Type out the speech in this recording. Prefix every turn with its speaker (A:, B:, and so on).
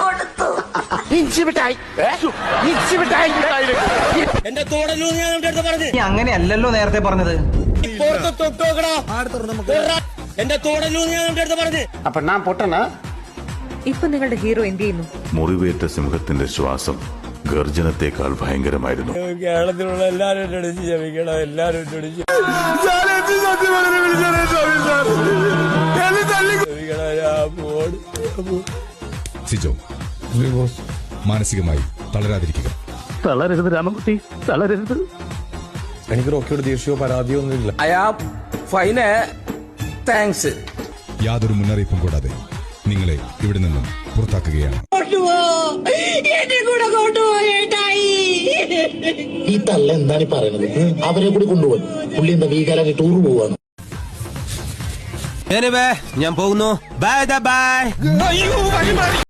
A: കൊടുത്തു.
B: എന്റെ തോടലൂന്ന് ഞാൻ അവന്റെ അടുത്ത് പറഞ്ഞു.
C: അങ്ങനെയല്ലല്ലോ നേരത്തെ പറഞ്ഞത്.
B: പുറത്ത് തൊട്ടോക്കടാ. എന്റെ തോടലൂന്ന് ഞാൻ അവന്റെ അടുത്ത് പറഞ്ഞു.
D: അപ്പൊ ഞാൻ പൊട്ടനാ?
E: ഇപ്പൊ നിങ്ങളുടെ ഹീറോ എന്ത് ചെയ്യുന്നു?
F: മുറിവേറ്റ സിംഹത്തിന്റെ ശ്വാസം ഗർജനത്തെക്കാൾ ഭയങ്കരമായിരുന്നു.
B: കേരളത്തിലുള്ള എല്ലാരും എന്നോട് ക്ഷമിക്കണം, എല്ലാരും എന്നോട്
G: സിജോ, മാനസികമായി തളരാതിരിക്കുക.
D: തളരരുത് രാമൻകുട്ടി, തളരരുത്.
H: എനിക്ക് റോക്കിയോട് ദേഷ്യമോ പരാതിയോ ഒന്നുമില്ല.
B: താങ്ക്സ്.
G: യാതൊരു മുന്നറിയിപ്പും കൂടാതെ നിങ്ങളെ ഇവിടെ നിന്നും പുറത്താക്കുകയാണ്.
A: ഈ തള്ള എന്താണ് പറയുന്നത്? അവരെ കൂടി കൊണ്ടുപോകും. പുള്ളി എന്താ വീകാലാക്കി ടൂർ പോവാണ്.
C: ഞാൻ പോകുന്നു. Bye bye.